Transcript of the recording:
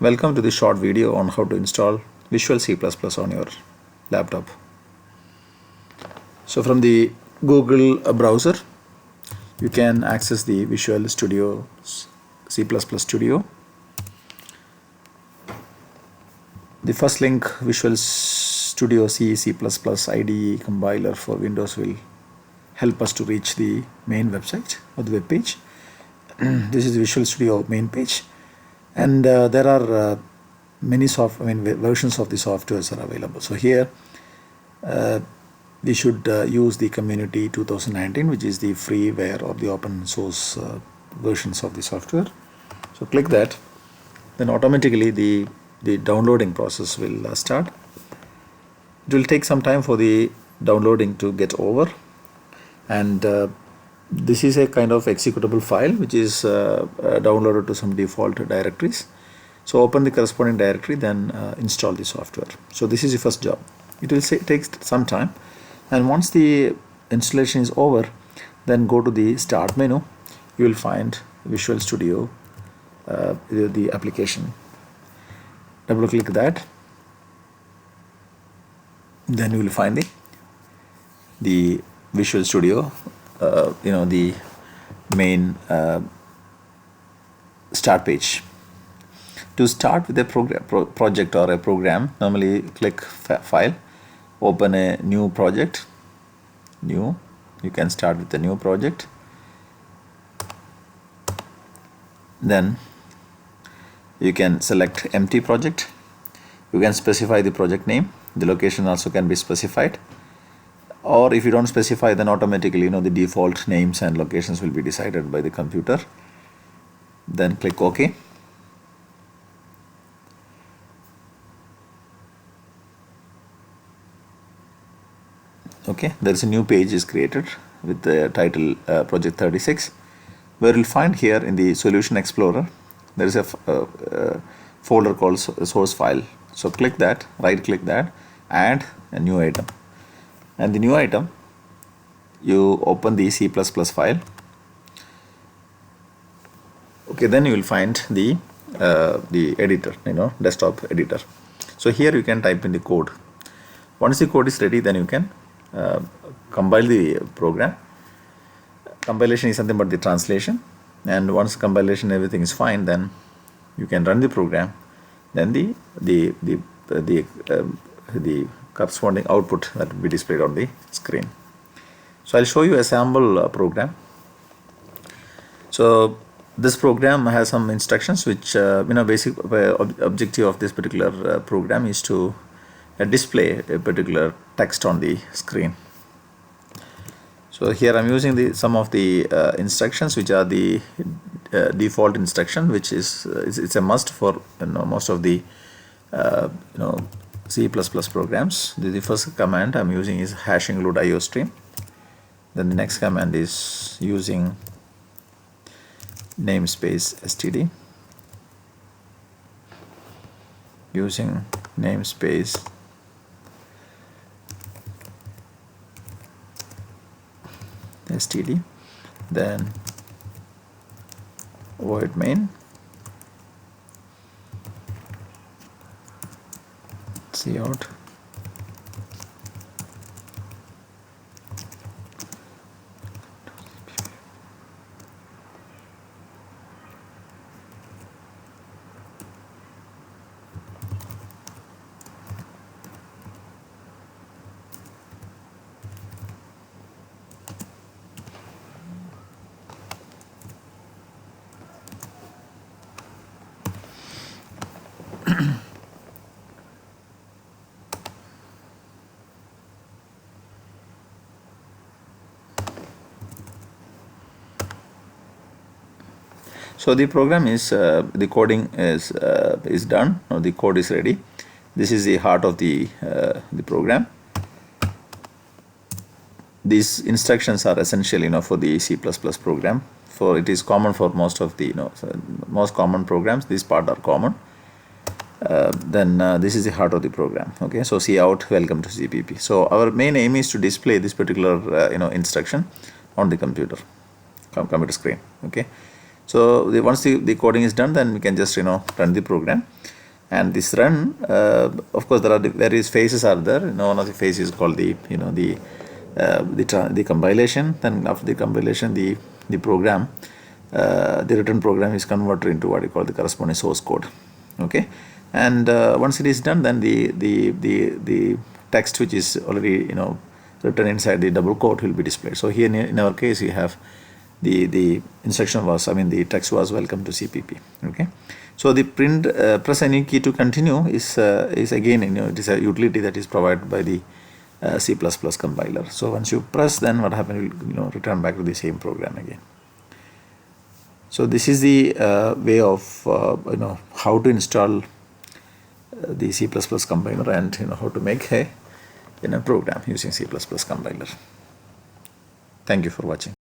Welcome to this short video on how to install Visual C++ on your laptop. So from the Google browser, you can access the Visual Studio C++ Studio. The first link, Visual Studio C++ IDE compiler for Windows, will help us to reach the main website or the web page. This is the Visual Studio main page. And there are many versions of the softwares are available. So here we should use the Community 2019, which is the freeware or the open source versions of the software. So click that, then automatically the downloading process will start. It will take some time for the downloading to get over, and this is a kind of executable file which is downloaded to some default directories. So open the corresponding directory, then install the software. So this is the first job. It will take some time, and once the installation is over, then go to the start menu. You will find Visual Studio, the application. Double click that, then you will find the Visual Studio, the main start page. To start with a project or a program, normally click File, open a new project. You can start with a new project. Then you can select empty project. You can specify the project name. The location also can be specified. Or if you don't specify, then automatically the default names and locations will be decided by the computer. Then click OK. Okay, there is a new page is created with the title Project 36, where you'll find here in the Solution Explorer there is a folder called source file. So click that, right click that, add a new item. And the new item, you open the C++ file. Okay, then you will find the editor, desktop editor. So here you can type in the code. Once the code is ready, then you can compile the program. Compilation is something but the translation, and once compilation everything is fine, then you can run the program. Then the corresponding output that will be displayed on the screen. So I'll show you a sample program. So this program has some instructions which basic objective of this particular program is to display a particular text on the screen. So here I'm using some of the instructions which are the default instruction, which is it's a must for most of the C++ programs. The first command I'm using is #include iostream. Then the next command is using namespace std, using namespace std, then void main, cout, So the program is the coding is done. Now the code is ready. This is the heart of the program. These instructions are essential, for the C++ program. For it is common for most of the most common programs. These part are common. Then this is the heart of the program. Okay, so cout welcome to CPP. So our main aim is to display this particular instruction on the computer screen. Okay, So once the coding is done, then we can just run the program. And this run, of course, there are various phases are there. One of the phases is called the compilation. Then after the compilation, the program, the written program is converted into what you call the corresponding source code. Okay, and once it is done, then the text which is already written inside the double quote will be displayed. So here in our case, we have the instruction was, the text was welcome to CPP. Okay, so the print press any key to continue is again it is a utility that is provided by the C++ compiler. So once you press, then what happens will return back to the same program again. So this is the way of how to install the C++ compiler, and how to make a program using C++ compiler. Thank you for watching.